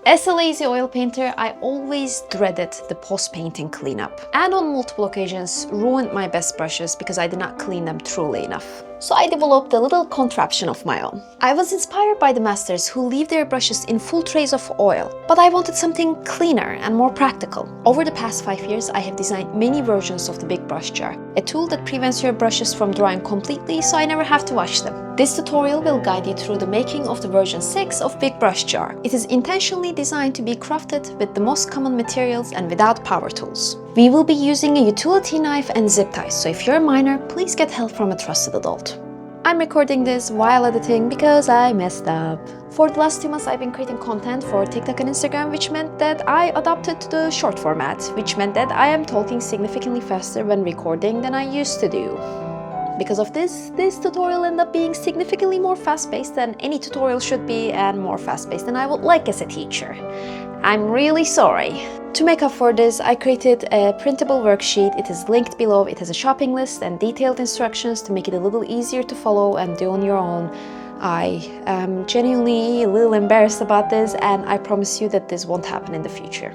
As a lazy oil painter, I always dreaded the post-painting cleanup, and on multiple occasions ruined my best brushes because I did not clean them truly enough. So I developed a little contraption of my own. I was inspired by the masters who leave their brushes in full trays of oil, but I wanted something cleaner and more practical. Over the past 5 years, I have designed many versions of the big brush jar, a tool that prevents your brushes from drying completely so I never have to wash them. This tutorial will guide you through the making of the version 6 of Big Brush Jar. It is intentionally designed to be crafted with the most common materials and without power tools. We will be using a utility knife and zip ties, so if you're a minor, please get help from a trusted adult. I'm recording this while editing because I messed up. For the last 2 months, I've been creating content for TikTok and Instagram, which meant that I adopted to the short format, which meant that I am talking significantly faster when recording than I used to do. Because of this tutorial ended up being significantly more fast-paced than any tutorial should be and more fast-paced than I would like as a teacher. I'm really sorry. To make up for this, I created a printable worksheet. It is linked below. It has a shopping list and detailed instructions to make it a little easier to follow and do on your own. I am genuinely a little embarrassed about this, and I promise you that this won't happen in the future.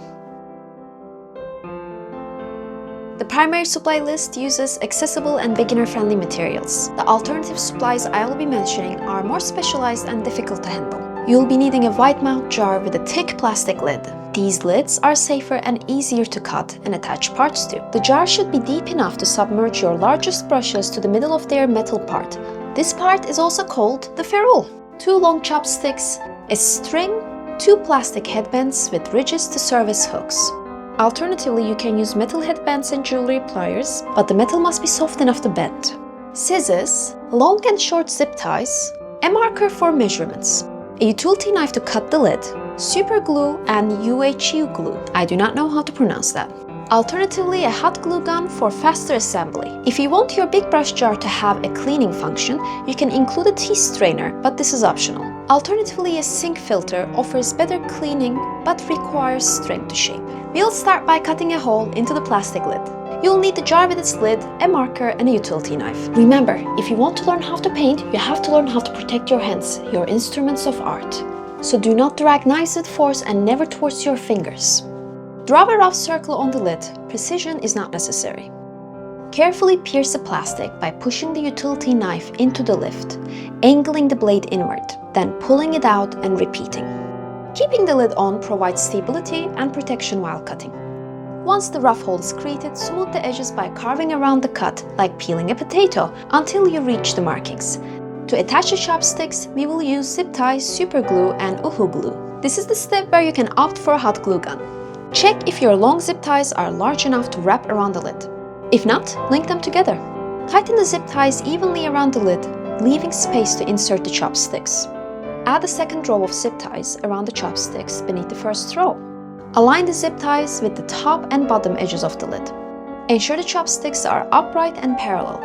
The primary supply list uses accessible and beginner-friendly materials. The alternative supplies I will be mentioning are more specialized and difficult to handle. You'll be needing a wide mouth jar with a thick plastic lid. These lids are safer and easier to cut and attach parts to. The jar should be deep enough to submerge your largest brushes to the middle of their metal part. This part is also called the ferrule. 2 long chopsticks, a string, 2 plastic headbands with ridges to serve as hooks. Alternatively, you can use metal headbands and jewelry pliers, but the metal must be soft enough to bend. Scissors, long and short zip ties, a marker for measurements, a utility knife to cut the lid, super glue and UHU glue. I do not know how to pronounce that. Alternatively, a hot glue gun for faster assembly. If you want your big brush jar to have a cleaning function, you can include a tea strainer, but this is optional. Alternatively, a sink filter offers better cleaning but requires strength to shape. We'll start by cutting a hole into the plastic lid. You'll need the jar with its lid, a marker, and a utility knife. Remember, if you want to learn how to paint, you have to learn how to protect your hands, your instruments of art. So do not drag knives with force and never towards your fingers. Draw a rough circle on the lid. Precision is not necessary. Carefully pierce the plastic by pushing the utility knife into the lift, angling the blade inward, then pulling it out and repeating. Keeping the lid on provides stability and protection while cutting. Once the rough hole is created, smooth the edges by carving around the cut like peeling a potato until you reach the markings. To attach the chopsticks, we will use zip ties, super glue, and uhu glue. This is the step where you can opt for a hot glue gun. Check if your long zip ties are large enough to wrap around the lid. If not, link them together. Tighten the zip ties evenly around the lid, leaving space to insert the chopsticks. Add a second row of zip ties around the chopsticks beneath the first row. Align the zip ties with the top and bottom edges of the lid. Ensure the chopsticks are upright and parallel.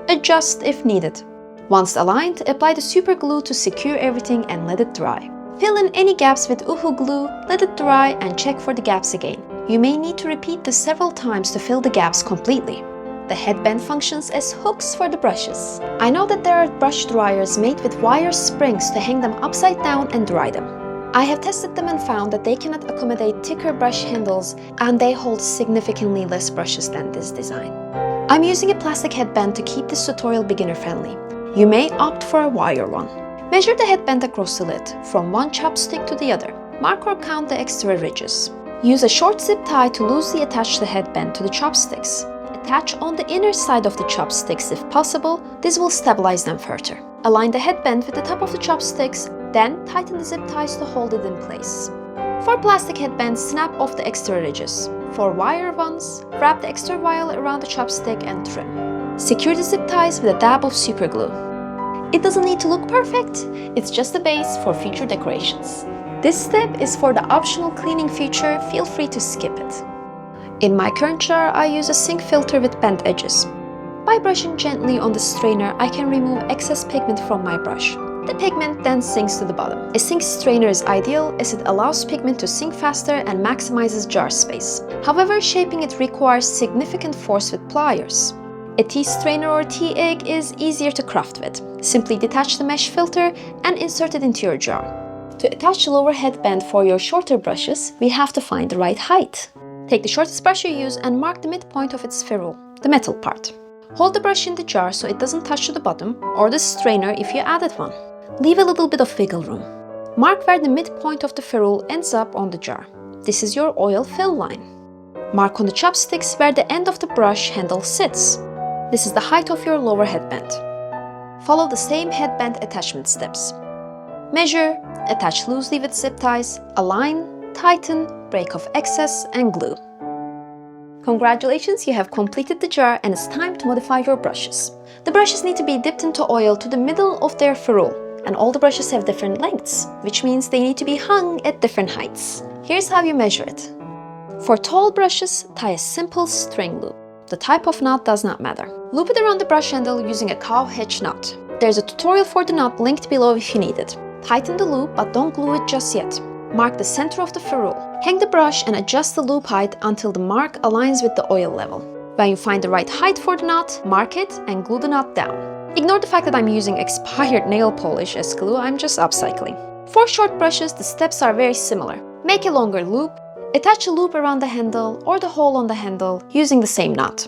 Adjust if needed. Once aligned, apply the super glue to secure everything and let it dry. Fill in any gaps with uhu glue, let it dry, and check for the gaps again. You may need to repeat this several times to fill the gaps completely. The headband functions as hooks for the brushes. I know that there are brush dryers made with wire springs to hang them upside down and dry them. I have tested them and found that they cannot accommodate thicker brush handles, and they hold significantly less brushes than this design. I'm using a plastic headband to keep this tutorial beginner friendly. You may opt for a wire one. Measure the headband across the lid, from one chopstick to the other. Mark or count the extra ridges. Use a short zip tie to loosely attach the headband to the chopsticks. Attach on the inner side of the chopsticks if possible. This will stabilize them further. Align the headband with the top of the chopsticks, then tighten the zip ties to hold it in place. For plastic headbands, snap off the extra ridges. For wire ones, wrap the extra wire around the chopstick and trim. Secure the zip ties with a dab of super glue. It doesn't need to look perfect, it's just a base for future decorations. This step is for the optional cleaning feature, feel free to skip it. In my current jar, I use a sink filter with bent edges. By brushing gently on the strainer, I can remove excess pigment from my brush. The pigment then sinks to the bottom. A sink strainer is ideal as it allows pigment to sink faster and maximizes jar space. However, shaping it requires significant force with pliers. A tea strainer or tea egg is easier to craft with. Simply detach the mesh filter and insert it into your jar. To attach the lower headband for your shorter brushes, we have to find the right height. Take the shortest brush you use and mark the midpoint of its ferrule, the metal part. Hold the brush in the jar so it doesn't touch to the bottom, or the strainer if you added one. Leave a little bit of wiggle room. Mark where the midpoint of the ferrule ends up on the jar. This is your oil fill line. Mark on the chopsticks where the end of the brush handle sits. This is the height of your lower headband. Follow the same headband attachment steps. Measure, attach loosely with zip ties, align, tighten, break off excess, and glue. Congratulations, you have completed the jar and it's time to modify your brushes. The brushes need to be dipped into oil to the middle of their ferrule, and all the brushes have different lengths, which means they need to be hung at different heights. Here's how you measure it. For tall brushes, tie a simple string loop. The type of knot does not matter. Loop it around the brush handle using a cow hitch knot. There's a tutorial for the knot linked below if you need it. Tighten the loop, but don't glue it just yet. Mark the center of the ferrule. Hang the brush and adjust the loop height until the mark aligns with the oil level. When you find the right height for the knot, mark it and glue the knot down. Ignore the fact that I'm using expired nail polish as glue, I'm just upcycling. For short brushes, the steps are very similar. Make a longer loop, attach a loop around the handle or the hole on the handle using the same knot.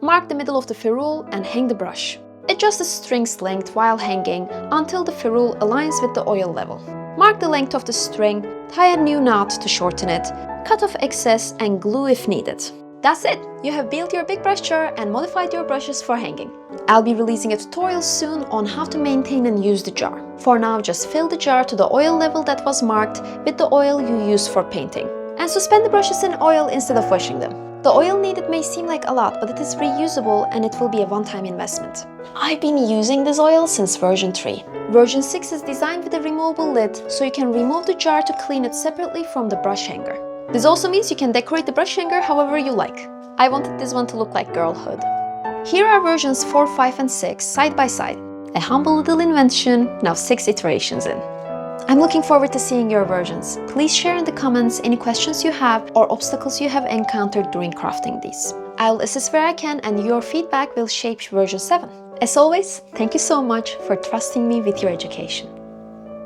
Mark the middle of the ferrule and hang the brush. Adjust the string's length while hanging until the ferrule aligns with the oil level. Mark the length of the string, tie a new knot to shorten it, cut off excess and glue if needed. That's it! You have built your big brush jar and modified your brushes for hanging. I'll be releasing a tutorial soon on how to maintain and use the jar. For now, just fill the jar to the oil level that was marked with the oil you use for painting. And suspend the brushes in oil instead of washing them. The oil needed may seem like a lot, but it is reusable and it will be a one-time investment. I've been using this oil since version 3. Version 6 is designed with a removable lid, so you can remove the jar to clean it separately from the brush hanger. This also means you can decorate the brush hanger however you like. I wanted this one to look like girlhood. Here are versions 4, 5 and 6 side by side. A humble little invention, now 6 iterations in. I'm looking forward to seeing your versions. Please share in the comments any questions you have or obstacles you have encountered during crafting these. I'll assist where I can and your feedback will shape version 7. As always, thank you so much for trusting me with your education.